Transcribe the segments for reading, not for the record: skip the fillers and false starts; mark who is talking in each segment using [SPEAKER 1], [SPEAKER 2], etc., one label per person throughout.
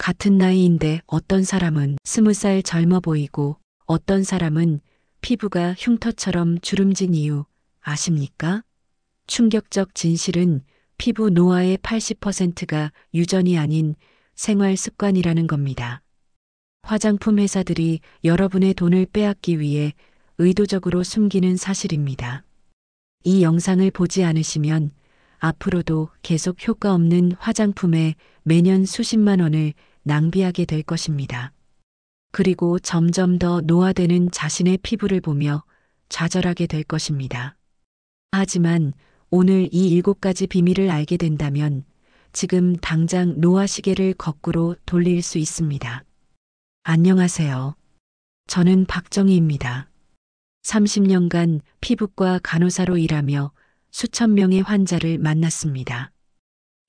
[SPEAKER 1] 같은 나이인데 어떤 사람은 20살 젊어 보이고 어떤 사람은 피부가 흉터처럼 주름진 이유 아십니까? 충격적 진실은 피부 노화의 80%가 유전이 아닌 생활 습관이라는 겁니다. 화장품 회사들이 여러분의 돈을 빼앗기 위해 의도적으로 숨기는 사실입니다. 이 영상을 보지 않으시면 앞으로도 계속 효과 없는 화장품에 매년 수십만 원을 낭비하게 될 것입니다. 그리고 점점 더 노화되는 자신의 피부를 보며 좌절하게 될 것입니다. 하지만 오늘 이 7가지 비밀을 알게 된다면 지금 당장 노화 시계를 거꾸로 돌릴 수 있습니다. 안녕하세요. 저는 박정희입니다. 30년간 피부과 간호사로 일하며 수천 명의 환자를 만났습니다.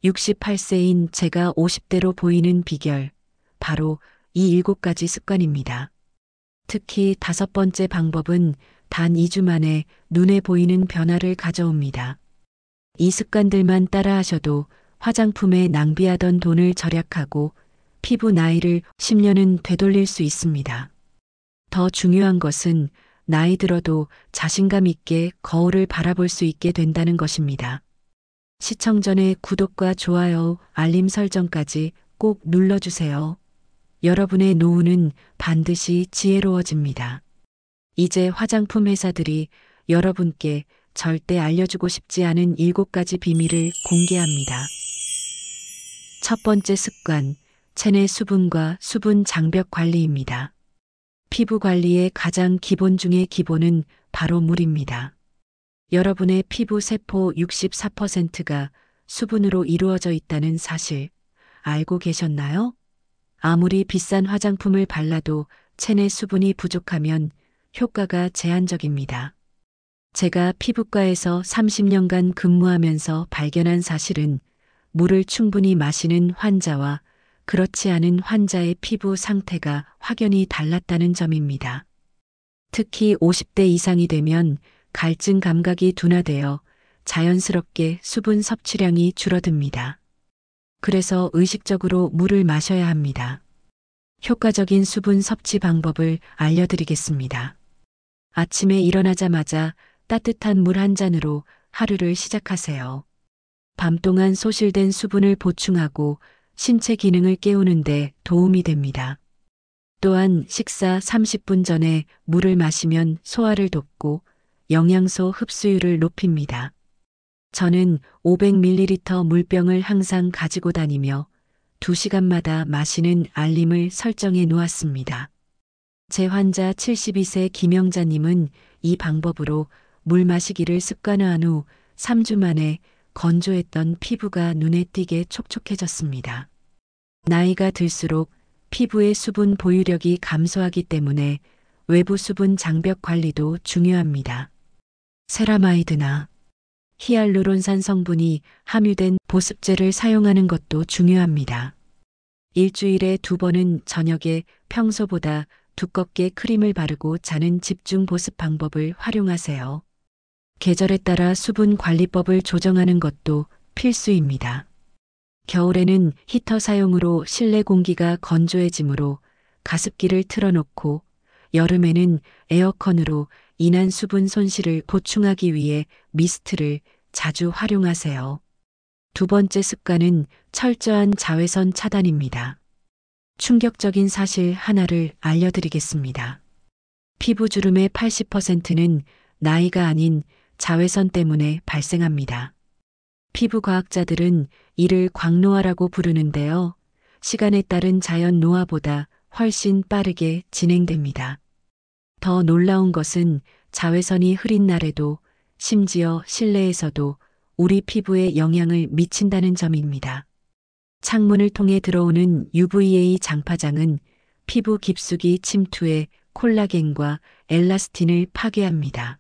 [SPEAKER 1] 68세인 제가 50대로 보이는 비결, 바로 이 7가지 습관입니다. 특히 5번째 방법은 단 2주 만에 눈에 보이는 변화를 가져옵니다. 이 습관들만 따라하셔도 화장품에 낭비하던 돈을 절약하고 피부 나이를 10년은 되돌릴 수 있습니다. 더 중요한 것은 나이 들어도 자신감 있게 거울을 바라볼 수 있게 된다는 것입니다. 시청 전에 구독과 좋아요, 알림 설정까지 꼭 눌러주세요. 여러분의 노후는 반드시 지혜로워집니다. 이제 화장품 회사들이 여러분께 절대 알려주고 싶지 않은 7가지 비밀을 공개합니다. 첫 번째 습관, 체내 수분과 수분 장벽 관리입니다. 피부 관리의 가장 기본 중의 기본은 바로 물입니다. 여러분의 피부 세포 64%가 수분으로 이루어져 있다는 사실 알고 계셨나요? 아무리 비싼 화장품을 발라도 체내 수분이 부족하면 효과가 제한적입니다. 제가 피부과에서 30년간 근무하면서 발견한 사실은 물을 충분히 마시는 환자와 그렇지 않은 환자의 피부 상태가 확연히 달랐다는 점입니다. 특히 50대 이상이 되면 갈증 감각이 둔화되어 자연스럽게 수분 섭취량이 줄어듭니다. 그래서 의식적으로 물을 마셔야 합니다. 효과적인 수분 섭취 방법을 알려드리겠습니다. 아침에 일어나자마자 따뜻한 물 한 잔으로 하루를 시작하세요. 밤 동안 소실된 수분을 보충하고 신체 기능을 깨우는데 도움이 됩니다. 또한 식사 30분 전에 물을 마시면 소화를 돕고 영양소 흡수율을 높입니다. 저는 500ml 물병을 항상 가지고 다니며 2시간마다 마시는 알림을 설정해 놓았습니다. 제 환자 72세 김영자님은 이 방법으로 물 마시기를 습관화한 후 3주 만에 건조했던 피부가 눈에 띄게 촉촉해졌습니다. 나이가 들수록 피부의 수분 보유력이 감소하기 때문에 외부 수분 장벽 관리도 중요합니다. 세라마이드나 히알루론산 성분이 함유된 보습제를 사용하는 것도 중요합니다. 일주일에 2번은 저녁에 평소보다 두껍게 크림을 바르고 자는 집중 보습 방법을 활용하세요. 계절에 따라 수분 관리법을 조정하는 것도 필수입니다. 겨울에는 히터 사용으로 실내 공기가 건조해지므로 가습기를 틀어놓고 여름에는 에어컨으로 인한 수분 손실을 보충하기 위해 미스트를 자주 활용하세요. 2번째 습관은 철저한 자외선 차단입니다. 충격적인 사실 하나를 알려드리겠습니다. 피부 주름의 80%는 나이가 아닌 자외선 때문에 발생합니다. 피부 과학자들은 이를 광노화라고 부르는데요. 시간에 따른 자연 노화보다 훨씬 빠르게 진행됩니다. 더 놀라운 것은 자외선이 흐린 날에도 심지어 실내에서도 우리 피부에 영향을 미친다는 점입니다. 창문을 통해 들어오는 UVA 장파장은 피부 깊숙이 침투해 콜라겐과 엘라스틴을 파괴합니다.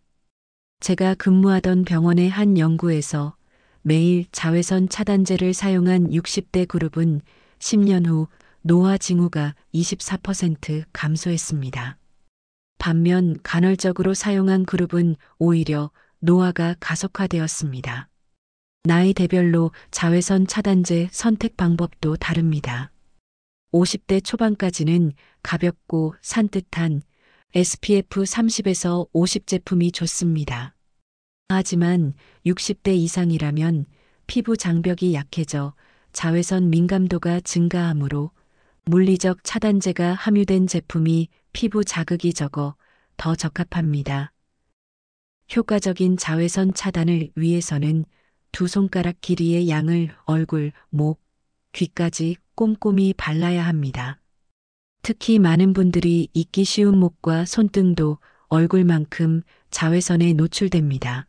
[SPEAKER 1] 제가 근무하던 병원의 한 연구에서 매일 자외선 차단제를 사용한 60대 그룹은 10년 후 노화 징후가 24% 감소했습니다. 반면 간헐적으로 사용한 그룹은 오히려 노화가 가속화되었습니다. 나이대별로 자외선 차단제 선택 방법도 다릅니다. 50대 초반까지는 가볍고 산뜻한 SPF 30에서 50 제품이 좋습니다. 하지만 60대 이상이라면 피부 장벽이 약해져 자외선 민감도가 증가하므로 물리적 차단제가 함유된 제품이 피부 자극이 적어 더 적합합니다. 효과적인 자외선 차단을 위해서는 두 손가락 길이의 양을 얼굴, 목, 귀까지 꼼꼼히 발라야 합니다. 특히 많은 분들이 잊기 쉬운 목과 손등도 얼굴만큼 자외선에 노출됩니다.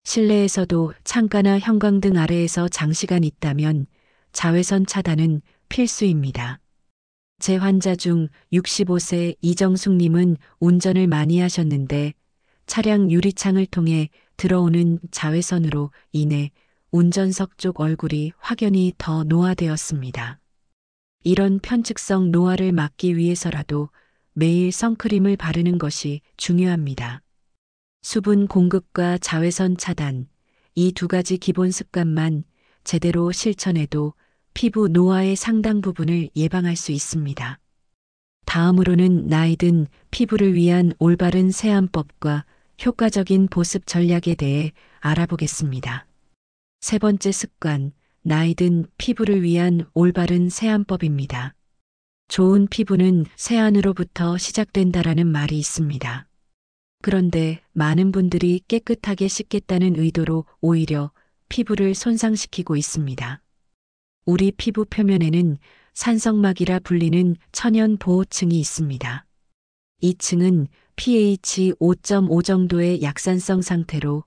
[SPEAKER 1] 실내에서도 창가나 형광등 아래에서 장시간 있다면 자외선 차단은 필수입니다. 제 환자 중 65세 이정숙님은 운전을 많이 하셨는데 차량 유리창을 통해 들어오는 자외선으로 인해 운전석 쪽 얼굴이 확연히 더 노화되었습니다. 이런 편측성 노화를 막기 위해서라도 매일 선크림을 바르는 것이 중요합니다. 수분 공급과 자외선 차단, 이 두 가지 기본 습관만 제대로 실천해도 피부 노화의 상당 부분을 예방할 수 있습니다. 다음으로는 나이든 피부를 위한 올바른 세안법과 효과적인 보습 전략에 대해 알아보겠습니다. 세 번째 습관, 나이든 피부를 위한 올바른 세안법입니다. 좋은 피부는 세안으로부터 시작된다라는 말이 있습니다. 그런데 많은 분들이 깨끗하게 씻겠다는 의도로 오히려 피부를 손상시키고 있습니다. 우리 피부 표면에는 산성막이라 불리는 천연 보호층이 있습니다. 이 층은 pH 5.5 정도의 약산성 상태로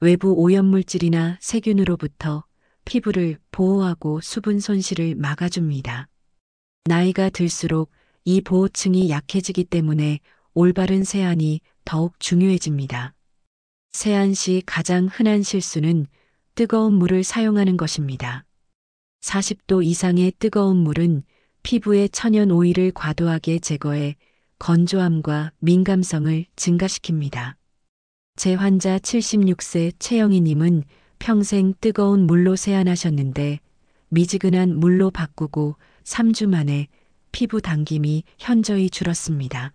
[SPEAKER 1] 외부 오염물질이나 세균으로부터 피부를 보호하고 수분 손실을 막아줍니다. 나이가 들수록 이 보호층이 약해지기 때문에 올바른 세안이 더욱 중요해집니다. 세안 시 가장 흔한 실수는 뜨거운 물을 사용하는 것입니다. 40도 이상의 뜨거운 물은 피부의 천연 오일을 과도하게 제거해 건조함과 민감성을 증가시킵니다. 제 환자 76세 최영희님은 평생 뜨거운 물로 세안하셨는데 미지근한 물로 바꾸고 3주 만에 피부 당김이 현저히 줄었습니다.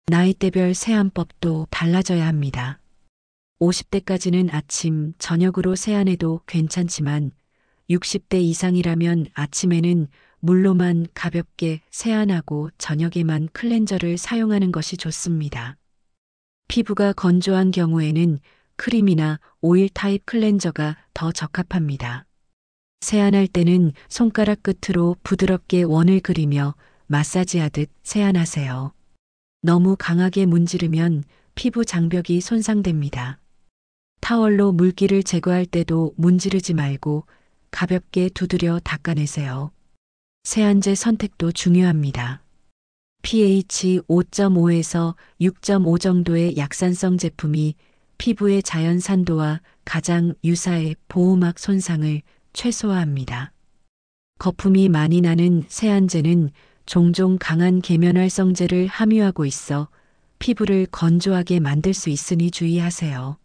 [SPEAKER 1] 나이대별 세안법도 달라져야 합니다. 50대까지는 아침, 저녁으로 세안해도 괜찮지만 60대 이상이라면 아침에는 물로만 가볍게 세안하고 저녁에만 클렌저를 사용하는 것이 좋습니다. 피부가 건조한 경우에는 크림이나 오일 타입 클렌저가 더 적합합니다. 세안할 때는 손가락 끝으로 부드럽게 원을 그리며 마사지하듯 세안하세요. 너무 강하게 문지르면 피부 장벽이 손상됩니다. 타월로 물기를 제거할 때도 문지르지 말고 가볍게 두드려 닦아내세요. 세안제 선택도 중요합니다. pH 5.5에서 6.5 정도의 약산성 제품이 피부의 자연 산도와 가장 유사해 보호막 손상을 최소화합니다. 거품이 많이 나는 세안제는 종종 강한 계면활성제를 함유하고 있어 피부를 건조하게 만들 수 있으니 주의하세요.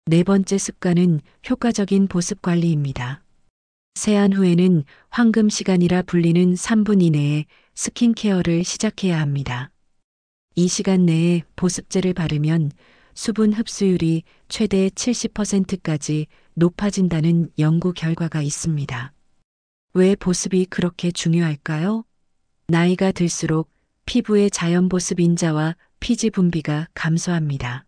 [SPEAKER 1] 네 번째 습관은 효과적인 보습 관리입니다. 세안 후에는 황금 시간이라 불리는 3분 이내에 스킨케어를 시작해야 합니다. 이 시간 내에 보습제를 바르면 수분 흡수율이 최대 70%까지 높아진다는 연구 결과가 있습니다. 왜 보습이 그렇게 중요할까요? 나이가 들수록 피부의 자연 보습 인자와 피지 분비가 감소합니다.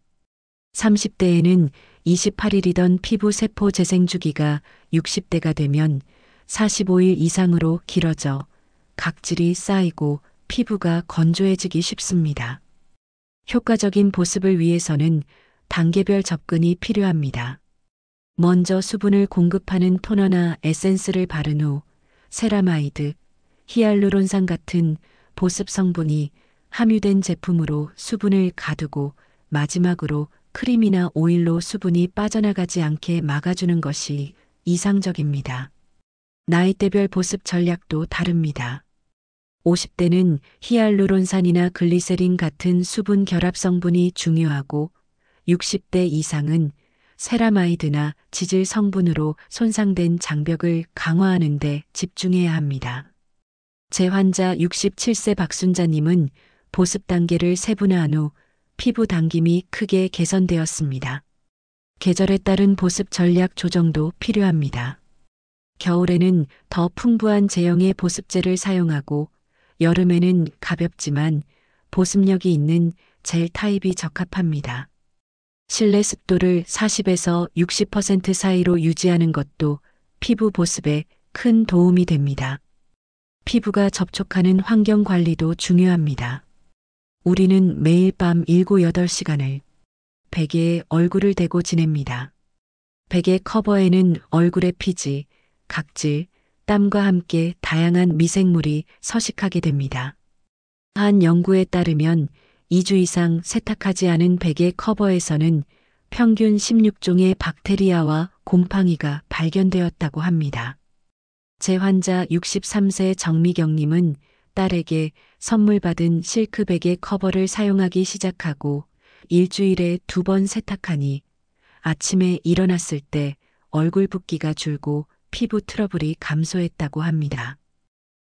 [SPEAKER 1] 30대에는 28일이던 피부 세포 재생 주기가 60대가 되면 45일 이상으로 길어져 각질이 쌓이고 피부가 건조해지기 쉽습니다. 효과적인 보습을 위해서는 단계별 접근이 필요합니다. 먼저 수분을 공급하는 토너나 에센스를 바른 후 세라마이드, 히알루론산 같은 보습 성분이 함유된 제품으로 수분을 가두고 마지막으로 크림이나 오일로 수분이 빠져나가지 않게 막아주는 것이 이상적입니다. 나이대별 보습 전략도 다릅니다. 50대는 히알루론산이나 글리세린 같은 수분 결합 성분이 중요하고 60대 이상은 세라마이드나 지질 성분으로 손상된 장벽을 강화하는 데 집중해야 합니다. 재환자 67세 박순자님은 보습 단계를 세분화한 후 피부 당김이 크게 개선되었습니다. 계절에 따른 보습 전략 조정도 필요합니다. 겨울에는 더 풍부한 제형의 보습제를 사용하고 여름에는 가볍지만 보습력이 있는 젤 타입이 적합합니다. 실내 습도를 40에서 60% 사이로 유지하는 것도 피부 보습에 큰 도움이 됩니다. 피부가 접촉하는 환경 관리도 중요합니다. 우리는 매일 밤 7, 8시간을 베개에 얼굴을 대고 지냅니다. 베개 커버에는 얼굴의 피지, 각질, 땀과 함께 다양한 미생물이 서식하게 됩니다. 한 연구에 따르면 2주 이상 세탁하지 않은 베개 커버에서는 평균 16종의 박테리아와 곰팡이가 발견되었다고 합니다. 재환자 63세 정미경님은 딸에게 선물 받은 실크 베개 커버를 사용하기 시작하고 일주일에 2번 세탁하니 아침에 일어났을 때 얼굴 붓기가 줄고 피부 트러블이 감소했다고 합니다.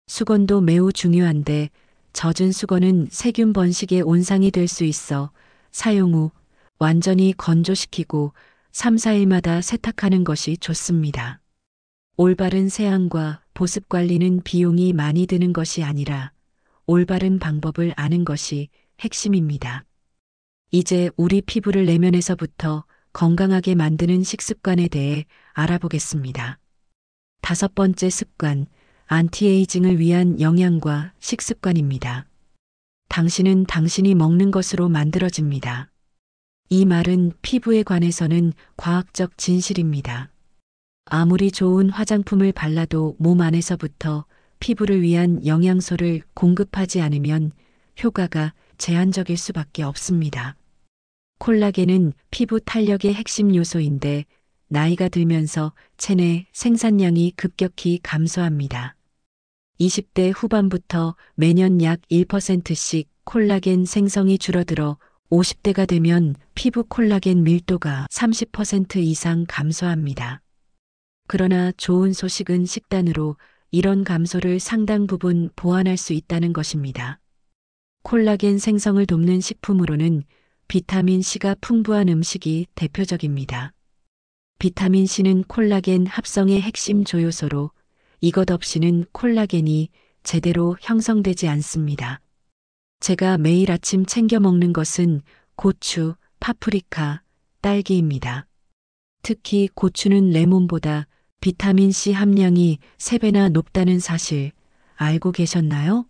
[SPEAKER 1] 수건도 매우 중요한데 젖은 수건은 세균 번식의 온상이 될 수 있어 사용 후 완전히 건조시키고 3, 4일마다 세탁하는 것이 좋습니다. 올바른 세안과 보습 관리는 비용이 많이 드는 것이 아니라 올바른 방법을 아는 것이 핵심입니다. 이제 우리 피부를 내면에서부터 건강하게 만드는 식습관에 대해 알아보겠습니다. 5번째 습관, 안티에이징을 위한 영양과 식습관입니다. 당신은 당신이 먹는 것으로 만들어집니다. 이 말은 피부에 관해서는 과학적 진실입니다. 아무리 좋은 화장품을 발라도 몸 안에서부터 피부를 위한 영양소를 공급하지 않으면 효과가 제한적일 수밖에 없습니다. 콜라겐은 피부 탄력의 핵심 요소인데 나이가 들면서 체내 생산량이 급격히 감소합니다. 20대 후반부터 매년 약 1%씩 콜라겐 생성이 줄어들어 50대가 되면 피부 콜라겐 밀도가 30% 이상 감소합니다. 그러나 좋은 소식은 식단으로 이런 감소를 상당 부분 보완할 수 있다는 것입니다. 콜라겐 생성을 돕는 식품으로는 비타민 C가 풍부한 음식이 대표적입니다. 비타민 C는 콜라겐 합성의 핵심 조효소로 이것 없이는 콜라겐이 제대로 형성되지 않습니다. 제가 매일 아침 챙겨 먹는 것은 고추, 파프리카, 딸기입니다. 특히 고추는 레몬보다 비타민 C 함량이 3배나 높다는 사실 알고 계셨나요?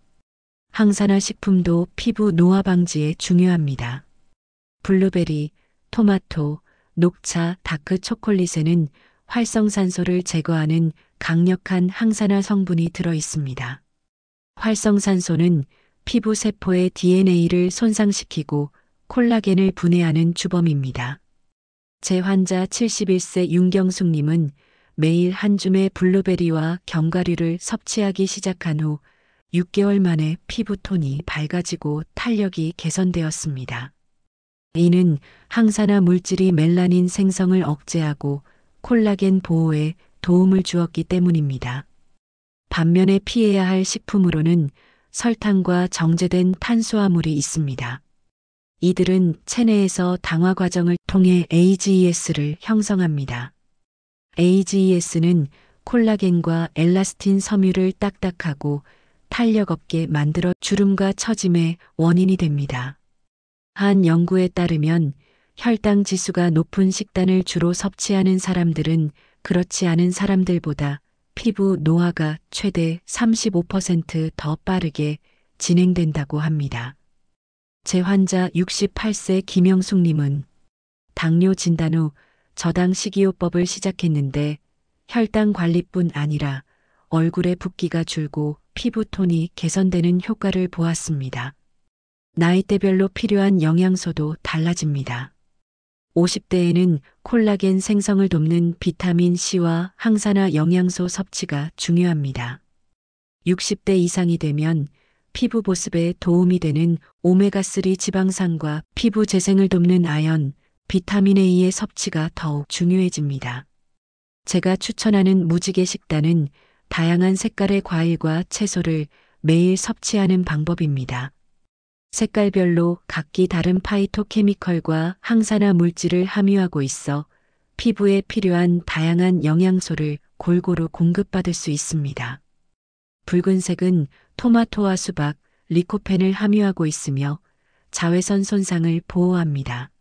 [SPEAKER 1] 항산화 식품도 피부 노화 방지에 중요합니다. 블루베리, 토마토, 녹차, 다크 초콜릿에는 활성산소를 제거하는 강력한 항산화 성분이 들어 있습니다. 활성산소는 피부 세포의 DNA를 손상시키고 콜라겐을 분해하는 주범입니다. 제 환자 71세 윤경숙님은 매일 한 줌의 블루베리와 견과류를 섭취하기 시작한 후 6개월 만에 피부톤이 밝아지고 탄력이 개선되었습니다. 이는 항산화 물질이 멜라닌 생성을 억제하고 콜라겐 보호에 도움을 주었기 때문입니다. 반면에 피해야 할 식품으로는 설탕과 정제된 탄수화물이 있습니다. 이들은 체내에서 당화 과정을 통해 AGES를 형성합니다. AGES는 콜라겐과 엘라스틴 섬유를 딱딱하고 탄력 없게 만들어 주름과 처짐의 원인이 됩니다. 한 연구에 따르면 혈당 지수가 높은 식단을 주로 섭취하는 사람들은 그렇지 않은 사람들보다 피부 노화가 최대 35% 빠르게 진행된다고 합니다. 제 환자 68세 김영숙님은 당뇨 진단 후 저당 식이요법을 시작했는데 혈당 관리뿐 아니라 얼굴의 붓기가 줄고 피부톤이 개선되는 효과를 보았습니다. 나이대별로 필요한 영양소도 달라집니다. 50대에는 콜라겐 생성을 돕는 비타민 C와 항산화 영양소 섭취가 중요합니다. 60대 이상이 되면 피부 보습에 도움이 되는 오메가3 지방산과 피부 재생을 돕는 아연, 비타민 A의 섭취가 더욱 중요해집니다. 제가 추천하는 무지개 식단은 다양한 색깔의 과일과 채소를 매일 섭취하는 방법입니다. 색깔별로 각기 다른 파이토케미컬과 항산화 물질을 함유하고 있어 피부에 필요한 다양한 영양소를 골고루 공급받을 수 있습니다. 붉은색은 토마토와 수박, 리코펜을 함유하고 있으며 자외선 손상을 보호합니다.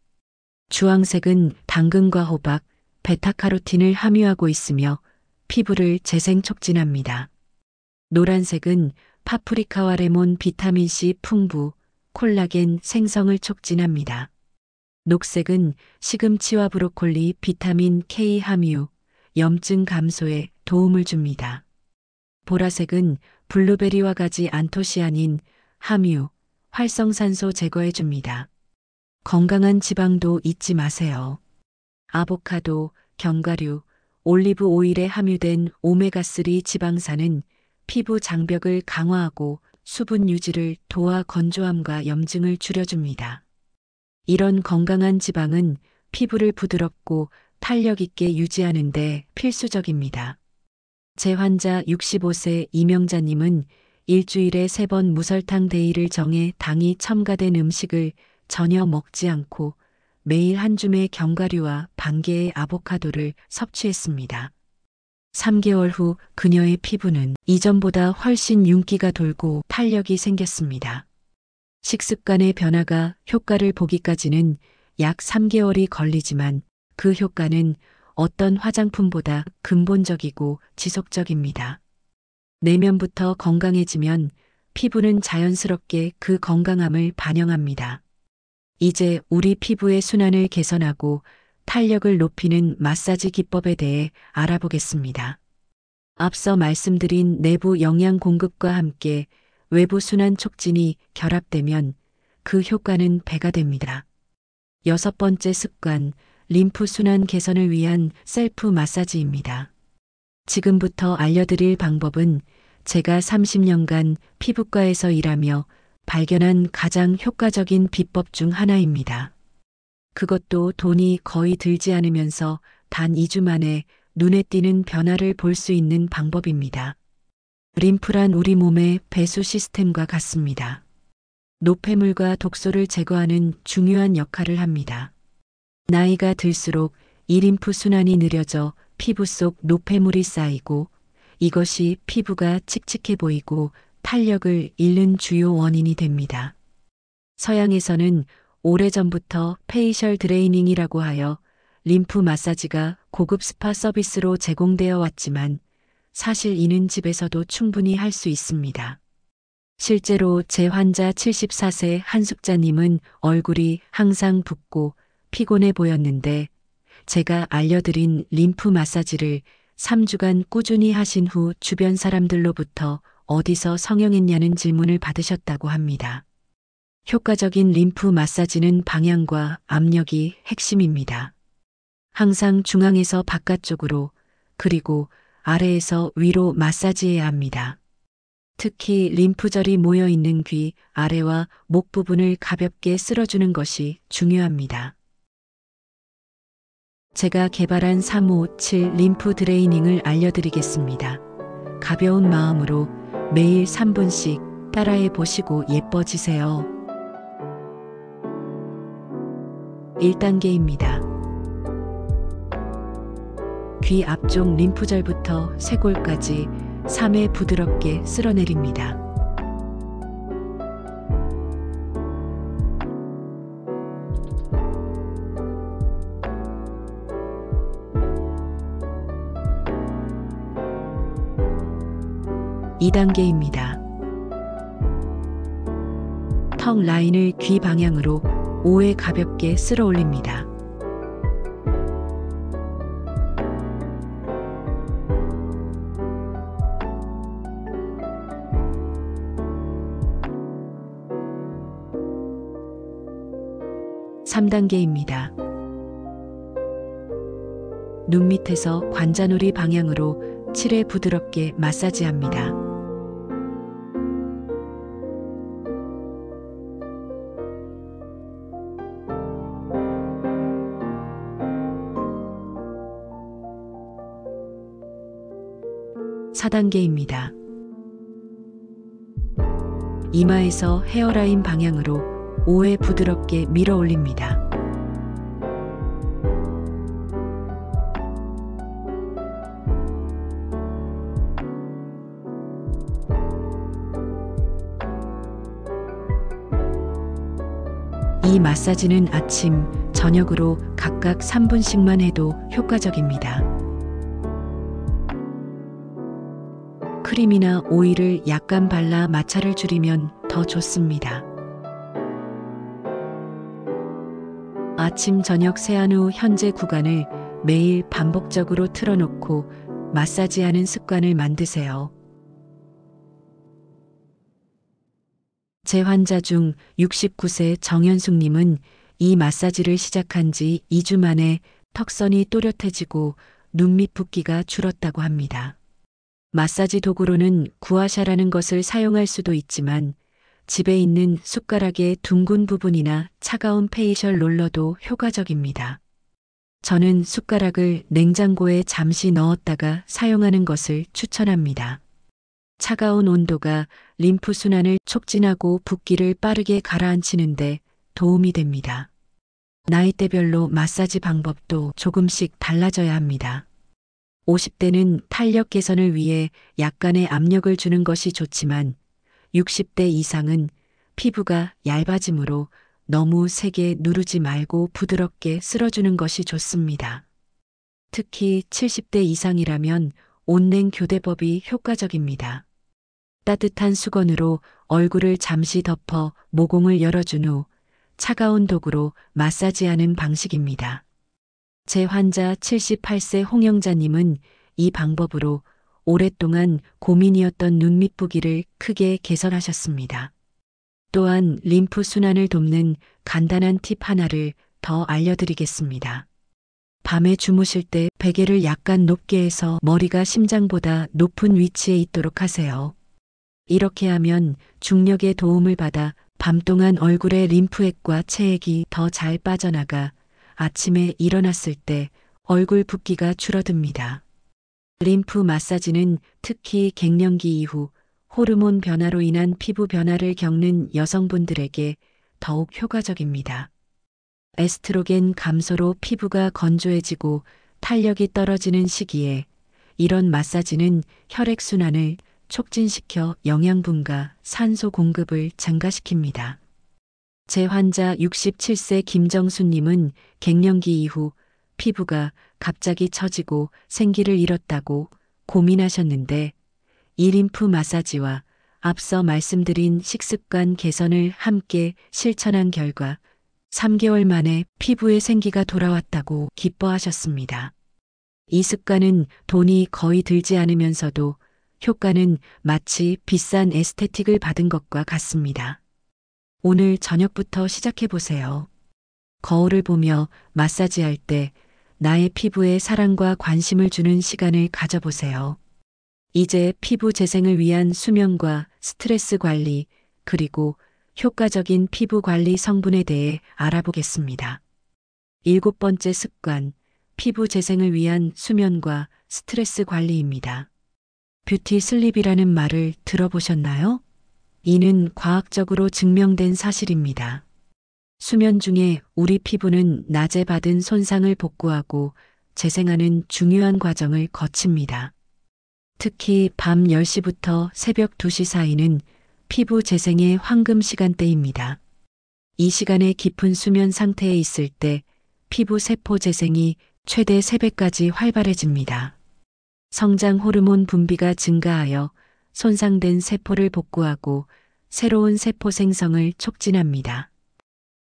[SPEAKER 1] 주황색은 당근과 호박, 베타카로틴을 함유하고 있으며 피부를 재생 촉진합니다. 노란색은 파프리카와 레몬 비타민C 풍부, 콜라겐 생성을 촉진합니다. 녹색은 시금치와 브로콜리 비타민 K 함유, 염증 감소에 도움을 줍니다. 보라색은 블루베리와 가지 안토시아닌 함유, 활성산소 제거해 줍니다. 건강한 지방도 잊지 마세요. 아보카도, 견과류, 올리브 오일에 함유된 오메가3 지방산은 피부 장벽을 강화하고 수분 유지를 도와 건조함과 염증을 줄여줍니다. 이런 건강한 지방은 피부를 부드럽고 탄력 있게 유지하는 데 필수적입니다. 제 환자 65세 이명자님은 일주일에 3번 무설탕 데이를 정해 당이 첨가된 음식을 전혀 먹지 않고 매일 한 줌의 견과류와 반 개의 아보카도를 섭취했습니다. 3개월 후 그녀의 피부는 이전보다 훨씬 윤기가 돌고 탄력이 생겼습니다. 식습관의 변화가 효과를 보기까지는 약 3개월이 걸리지만 그 효과는 어떤 화장품보다 근본적이고 지속적입니다. 내면부터 건강해지면 피부는 자연스럽게 그 건강함을 반영합니다. 이제 우리 피부의 순환을 개선하고 탄력을 높이는 마사지 기법에 대해 알아보겠습니다. 앞서 말씀드린 내부 영양 공급과 함께 외부 순환 촉진이 결합되면 그 효과는 배가 됩니다. 6번째 습관, 림프 순환 개선을 위한 셀프 마사지입니다. 지금부터 알려드릴 방법은 제가 30년간 피부과에서 일하며 발견한 가장 효과적인 비법 중 하나입니다. 그것도 돈이 거의 들지 않으면서 단 2주 만에 눈에 띄는 변화를 볼 수 있는 방법입니다. 림프란 우리 몸의 배수 시스템과 같습니다. 노폐물과 독소를 제거하는 중요한 역할을 합니다. 나이가 들수록 이 림프 순환이 느려져 피부 속 노폐물이 쌓이고 이것이 피부가 칙칙해 보이고 탄력을 잃는 주요 원인이 됩니다. 서양에서는 오래전부터 페이셜 드레이닝이라고 하여 림프 마사지가 고급 스파 서비스로 제공되어 왔지만 사실 이는 집에서도 충분히 할 수 있습니다. 실제로 제 환자 74세 한숙자님은 얼굴이 항상 붓고 피곤해 보였는데 제가 알려드린 림프 마사지를 3주간 꾸준히 하신 후 주변 사람들로부터 어디서 성형했냐는 질문을 받으셨다고 합니다. 효과적인 림프 마사지는 방향과 압력이 핵심입니다. 항상 중앙에서 바깥쪽으로 그리고 아래에서 위로 마사지해야 합니다. 특히 림프절이 모여 있는 귀 아래와 목 부분을 가볍게 쓸어주는 것이 중요합니다. 제가 개발한 357 림프 드레이닝을 알려드리겠습니다. 가벼운 마음으로 매일 3분씩 따라해 보시고 예뻐지세요. 1단계입니다. 귀 앞쪽 림프절부터 쇄골까지 3회 부드럽게 쓸어내립니다. (2단계입니다) 턱 라인을 귀 방향으로 5회 가볍게 쓸어 올립니다. (3단계입니다) 눈 밑에서 관자놀이 방향으로 7회 부드럽게 마사지합니다. (4단계입니다) 이마에서 헤어라인 방향으로 5회 부드럽게 밀어 올립니다. 이 마사지는 아침, 저녁으로 각각 3분씩만 해도 효과적입니다. 크림이나 오일을 약간 발라 마찰을 줄이면 더 좋습니다. 아침, 저녁 세안 후 현재 구간을 매일 반복적으로 틀어놓고 마사지하는 습관을 만드세요. 제 환자 중 69세 정현숙님은 이 마사지를 시작한 지 2주 만에 턱선이 또렷해지고 눈밑 붓기가 줄었다고 합니다. 마사지 도구로는 구아샤라는 것을 사용할 수도 있지만 집에 있는 숟가락의 둥근 부분이나 차가운 페이셜 롤러도 효과적입니다. 저는 숟가락을 냉장고에 잠시 넣었다가 사용하는 것을 추천합니다. 차가운 온도가 림프 순환을 촉진하고 붓기를 빠르게 가라앉히는데 도움이 됩니다. 나이대별로 마사지 방법도 조금씩 달라져야 합니다. 50대는 탄력 개선을 위해 약간의 압력을 주는 것이 좋지만 60대 이상은 피부가 얇아지므로 너무 세게 누르지 말고 부드럽게 쓸어주는 것이 좋습니다. 특히 70대 이상이라면 온냉 교대법이 효과적입니다. 따뜻한 수건으로 얼굴을 잠시 덮어 모공을 열어준 후 차가운 도구로 마사지하는 방식입니다. 제 환자 78세 홍영자님은 이 방법으로 오랫동안 고민이었던 눈밑 붓기를 크게 개선하셨습니다. 또한 림프 순환을 돕는 간단한 팁 하나를 더 알려드리겠습니다. 밤에 주무실 때 베개를 약간 높게 해서 머리가 심장보다 높은 위치에 있도록 하세요. 이렇게 하면 중력의 도움을 받아 밤 동안 얼굴의 림프액과 체액이 더 잘 빠져나가 아침에 일어났을 때 얼굴 붓기가 줄어듭니다. 림프 마사지는 특히 갱년기 이후 호르몬 변화로 인한 피부 변화를 겪는 여성분들에게 더욱 효과적입니다. 에스트로겐 감소로 피부가 건조해지고 탄력이 떨어지는 시기에 이런 마사지는 혈액순환을 촉진시켜 영양분과 산소 공급을 증가시킵니다. 제 환자 67세 김정수님은 갱년기 이후 피부가 갑자기 처지고 생기를 잃었다고 고민하셨는데 이 림프 마사지와 앞서 말씀드린 식습관 개선을 함께 실천한 결과 3개월 만에 피부에 생기가 돌아왔다고 기뻐하셨습니다. 이 습관은 돈이 거의 들지 않으면서도 효과는 마치 비싼 에스테틱을 받은 것과 같습니다. 오늘 저녁부터 시작해보세요. 거울을 보며 마사지할 때 나의 피부에 사랑과 관심을 주는 시간을 가져보세요. 이제 피부 재생을 위한 수면과 스트레스 관리, 그리고 효과적인 피부 관리 성분에 대해 알아보겠습니다. 7번째 습관, 피부 재생을 위한 수면과 스트레스 관리입니다. 뷰티 슬립이라는 말을 들어보셨나요? 이는 과학적으로 증명된 사실입니다. 수면 중에 우리 피부는 낮에 받은 손상을 복구하고 재생하는 중요한 과정을 거칩니다. 특히 밤 10시부터 새벽 2시 사이는 피부 재생의 황금 시간대입니다. 이 시간에 깊은 수면 상태에 있을 때 피부 세포 재생이 최대 3배까지 활발해집니다. 성장 호르몬 분비가 증가하여 손상된 세포를 복구하고 새로운 세포 생성을 촉진합니다.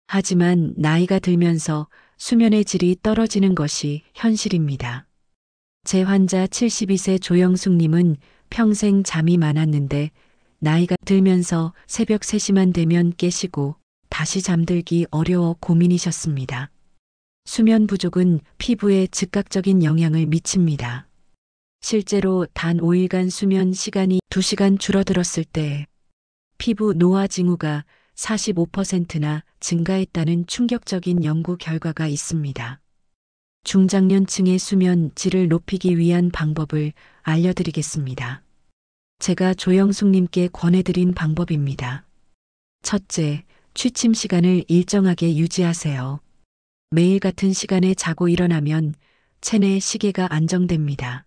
[SPEAKER 1] 하지만 나이가 들면서 수면의 질이 떨어지는 것이 현실입니다. 제 환자 72세 조영숙님은 평생 잠이 많았는데 나이가 들면서 새벽 3시만 되면 깨시고 다시 잠들기 어려워 고민이셨습니다. 수면 부족은 피부에 즉각적인 영향을 미칩니다. 실제로 단 5일간 수면 시간이 2시간 줄어들었을 때 피부 노화 징후가 45%나 증가했다는 충격적인 연구 결과가 있습니다. 중장년층의 수면 질을 높이기 위한 방법을 알려드리겠습니다. 제가 조영숙님께 권해드린 방법입니다. 첫째, 취침 시간을 일정하게 유지하세요. 매일 같은 시간에 자고 일어나면 체내 시계가 안정됩니다.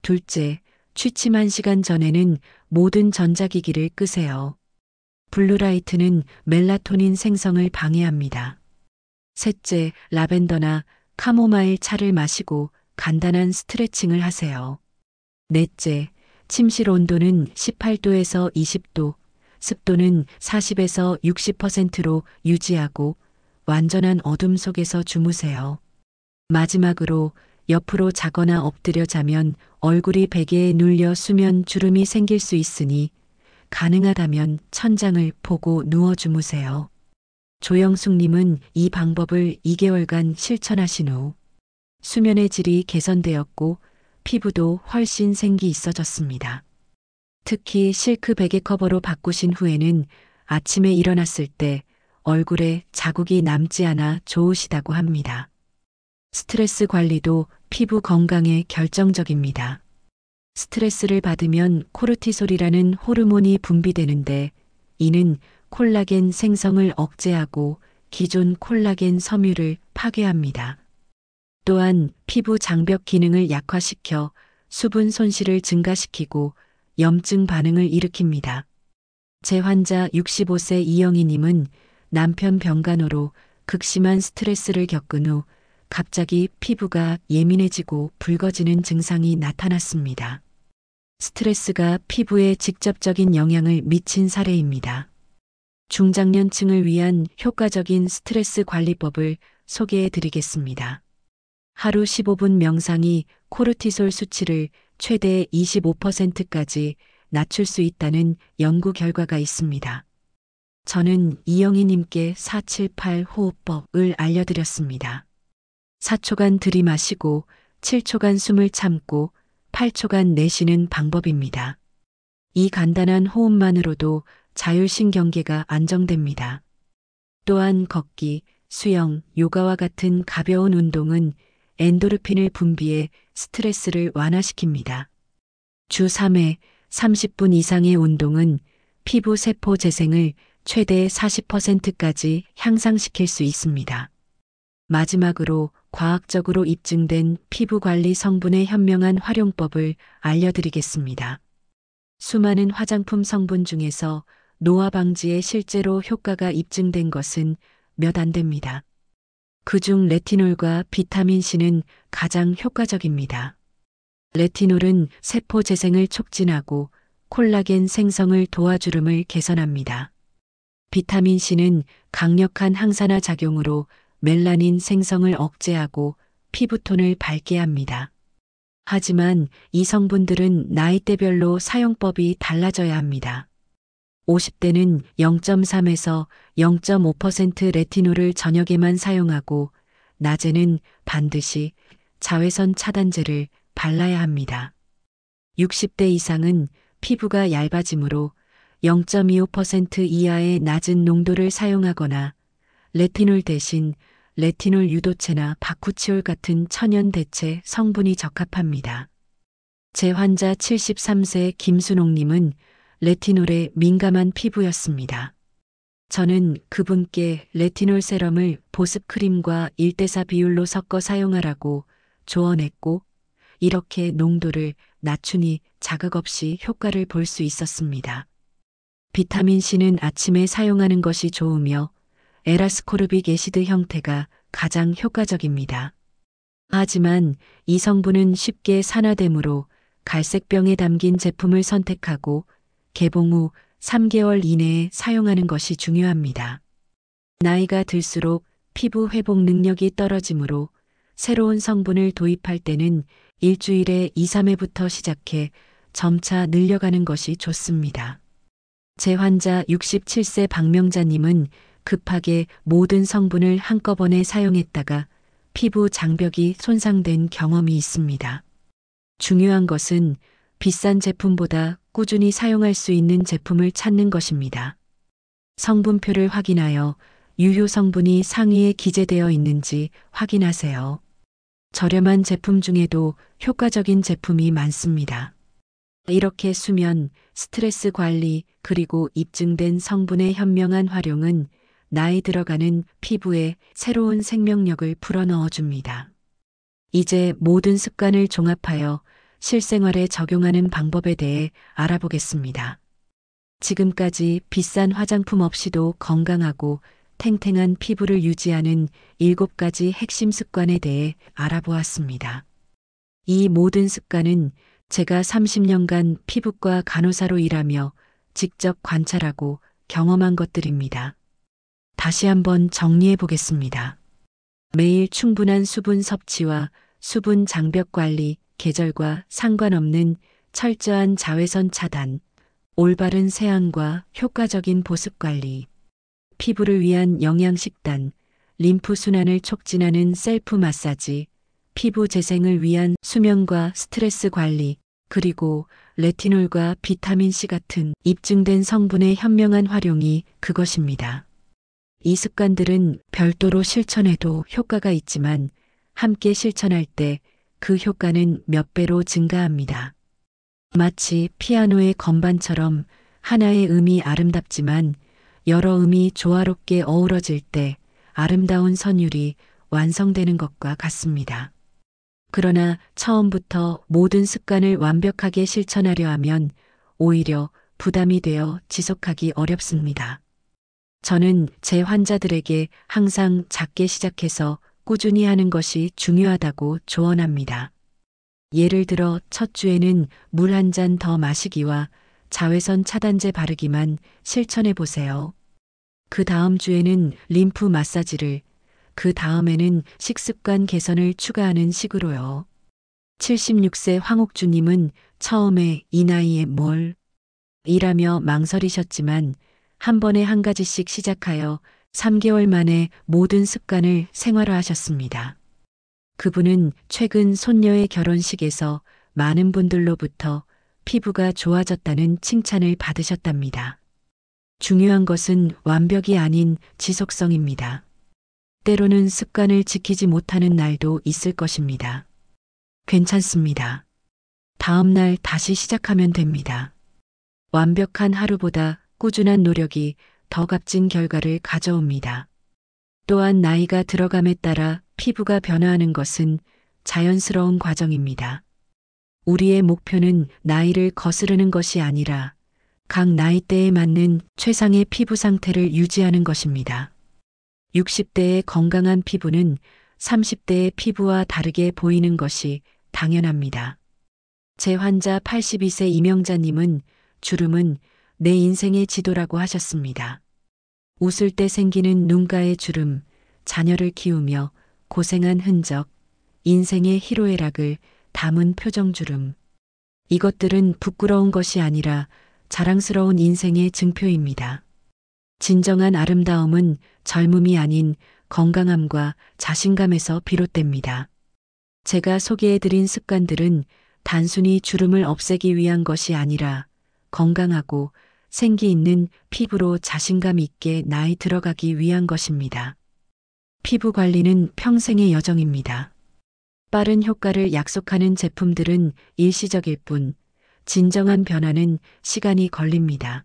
[SPEAKER 1] 둘째, 취침 1시간 전에는 모든 전자기기를 끄세요. 블루라이트는 멜라토닌 생성을 방해합니다. 셋째, 라벤더나 카모마일 차를 마시고 간단한 스트레칭을 하세요. 넷째, 침실 온도는 18도에서 20도, 습도는 40에서 60%로 유지하고 완전한 어둠 속에서 주무세요. 마지막으로 옆으로 자거나 엎드려 자면 얼굴이 베개에 눌려 수면 주름이 생길 수 있으니 가능하다면 천장을 보고 누워 주무세요. 조영숙님은 이 방법을 2개월간 실천하신 후 수면의 질이 개선되었고 피부도 훨씬 생기 있어졌습니다. 특히 실크 베개 커버로 바꾸신 후에는 아침에 일어났을 때 얼굴에 자국이 남지 않아 좋으시다고 합니다. 스트레스 관리도 피부 건강에 결정적입니다. 스트레스를 받으면 코르티솔이라는 호르몬이 분비되는데 이는 콜라겐 생성을 억제하고 기존 콜라겐 섬유를 파괴합니다. 또한 피부 장벽 기능을 약화시켜 수분 손실을 증가시키고 염증 반응을 일으킵니다. 제 환자 65세 이영희님은 남편 병간호로 극심한 스트레스를 겪은 후 갑자기 피부가 예민해지고 붉어지는 증상이 나타났습니다. 스트레스가 피부에 직접적인 영향을 미친 사례입니다. 중장년층을 위한 효과적인 스트레스 관리법을 소개해 드리겠습니다. 하루 15분 명상이 코르티솔 수치를 최대 25%까지 낮출 수 있다는 연구 결과가 있습니다. 저는 이영희님께 478 호흡법을 알려드렸습니다. 4초간 들이마시고 7초간 숨을 참고 8초간 내쉬는 방법입니다. 이 간단한 호흡만으로도 자율신경계가 안정됩니다. 또한 걷기, 수영, 요가와 같은 가벼운 운동은 엔도르핀을 분비해 스트레스를 완화시킵니다. 주 3회 30분 이상의 운동은 피부 세포 재생을 최대 40%까지 향상시킬 수 있습니다. 마지막으로 과학적으로 입증된 피부 관리 성분의 현명한 활용법을 알려드리겠습니다. 수많은 화장품 성분 중에서 노화 방지에 실제로 효과가 입증된 것은 몇 안 됩니다. 그중 레티놀과 비타민C는 가장 효과적입니다. 레티놀은 세포 재생을 촉진하고 콜라겐 생성을 도와주름을 개선합니다. 비타민C는 강력한 항산화 작용으로 멜라닌 생성을 억제하고 피부톤을 밝게 합니다. 하지만 이 성분들은 나이대별로 사용법이 달라져야 합니다. 50대는 0.3에서 0.5% 레티놀을 저녁에만 사용하고 낮에는 반드시 자외선 차단제를 발라야 합니다. 60대 이상은 피부가 얇아지므로 0.25% 이하의 낮은 농도를 사용하거나 레티놀 대신 레티놀 유도체나 바쿠치올 같은 천연 대체 성분이 적합합니다. 제 환자 73세 김순옥님은 레티놀에 민감한 피부였습니다. 저는 그분께 레티놀 세럼을 보습 크림과 1대4 비율로 섞어 사용하라고 조언했고 이렇게 농도를 낮추니 자극 없이 효과를 볼 수 있었습니다. 비타민C는 아침에 사용하는 것이 좋으며 에라스코르빅 애시드 형태가 가장 효과적입니다. 하지만 이 성분은 쉽게 산화되므로 갈색병에 담긴 제품을 선택하고 개봉 후 3개월 이내에 사용하는 것이 중요합니다. 나이가 들수록 피부 회복 능력이 떨어지므로 새로운 성분을 도입할 때는 일주일에 2, 3회부터 시작해 점차 늘려가는 것이 좋습니다. 제 환자 67세 박명자님은 급하게 모든 성분을 한꺼번에 사용했다가 피부 장벽이 손상된 경험이 있습니다. 중요한 것은 비싼 제품보다 꾸준히 사용할 수 있는 제품을 찾는 것입니다. 성분표를 확인하여 유효 성분이 상위에 기재되어 있는지 확인하세요. 저렴한 제품 중에도 효과적인 제품이 많습니다. 이렇게 수면, 스트레스 관리, 그리고 입증된 성분의 현명한 활용은 나이 들어가는 피부에 새로운 생명력을 불어넣어 줍니다. 이제 모든 습관을 종합하여 실생활에 적용하는 방법에 대해 알아보겠습니다. 지금까지 비싼 화장품 없이도 건강하고 탱탱한 피부를 유지하는 7가지 핵심 습관에 대해 알아보았습니다. 이 모든 습관은 제가 30년간 피부과 간호사로 일하며 직접 관찰하고 경험한 것들입니다. 다시 한번 정리해 보겠습니다. 매일 충분한 수분 섭취와 수분 장벽 관리, 계절과 상관없는 철저한 자외선 차단, 올바른 세안과 효과적인 보습 관리, 피부를 위한 영양식단, 림프 순환을 촉진하는 셀프 마사지, 피부 재생을 위한 수면과 스트레스 관리, 그리고 레티놀과 비타민C 같은 입증된 성분의 현명한 활용이 그것입니다. 이 습관들은 별도로 실천해도 효과가 있지만 함께 실천할 때 그 효과는 몇 배로 증가합니다. 마치 피아노의 건반처럼 하나의 음이 아름답지만 여러 음이 조화롭게 어우러질 때 아름다운 선율이 완성되는 것과 같습니다. 그러나 처음부터 모든 습관을 완벽하게 실천하려 하면 오히려 부담이 되어 지속하기 어렵습니다. 저는 제 환자들에게 항상 작게 시작해서 꾸준히 하는 것이 중요하다고 조언합니다. 예를 들어 첫 주에는 물 한 잔 더 마시기와 자외선 차단제 바르기만 실천해 보세요. 그 다음 주에는 림프 마사지를, 그 다음에는 식습관 개선을 추가하는 식으로요. 76세 황옥주님은 처음에 이 나이에 뭘 이라며 망설이셨지만 한 번에 한 가지씩 시작하여 3개월 만에 모든 습관을 생활화하셨습니다. 그분은 최근 손녀의 결혼식에서 많은 분들로부터 피부가 좋아졌다는 칭찬을 받으셨답니다. 중요한 것은 완벽이 아닌 지속성입니다. 때로는 습관을 지키지 못하는 날도 있을 것입니다. 괜찮습니다. 다음 날 다시 시작하면 됩니다. 완벽한 하루보다 꾸준한 노력이 더 값진 결과를 가져옵니다. 또한 나이가 들어감에 따라 피부가 변화하는 것은 자연스러운 과정입니다. 우리의 목표는 나이를 거스르는 것이 아니라 각 나이대에 맞는 최상의 피부 상태를 유지하는 것입니다. 60대의 건강한 피부는 30대의 피부와 다르게 보이는 것이 당연합니다. 제 환자 82세 이명자님은 주름은 내 인생의 지도라고 하셨습니다. 웃을 때 생기는 눈가의 주름, 자녀를 키우며 고생한 흔적, 인생의 희로애락을 담은 표정주름. 이것들은 부끄러운 것이 아니라 자랑스러운 인생의 증표입니다. 진정한 아름다움은 젊음이 아닌 건강함과 자신감에서 비롯됩니다. 제가 소개해드린 습관들은 단순히 주름을 없애기 위한 것이 아니라 건강하고 생기 있는 피부로 자신감 있게 나이 들어가기 위한 것입니다. 피부 관리는 평생의 여정입니다. 빠른 효과를 약속하는 제품들은 일시적일 뿐, 진정한 변화는 시간이 걸립니다.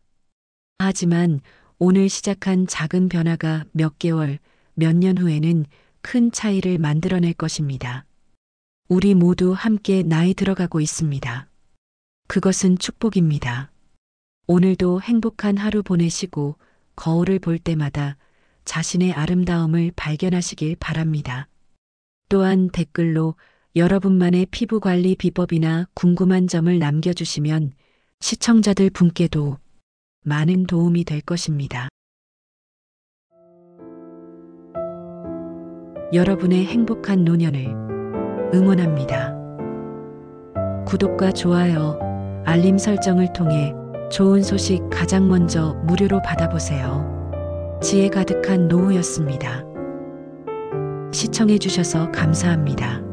[SPEAKER 1] 하지만 오늘 시작한 작은 변화가 몇 개월, 몇 년 후에는 큰 차이를 만들어낼 것입니다. 우리 모두 함께 나이 들어가고 있습니다. 그것은 축복입니다. 오늘도 행복한 하루 보내시고 거울을 볼 때마다 자신의 아름다움을 발견하시길 바랍니다. 또한 댓글로 여러분만의 피부 관리 비법이나 궁금한 점을 남겨주시면 시청자들 분께도 많은 도움이 될 것입니다. 여러분의 행복한 노년을 응원합니다. 구독과 좋아요, 알림 설정을 통해 좋은 소식 가장 먼저 무료로 받아보세요. 지혜 가득한 노후였습니다. 시청해주셔서 감사합니다.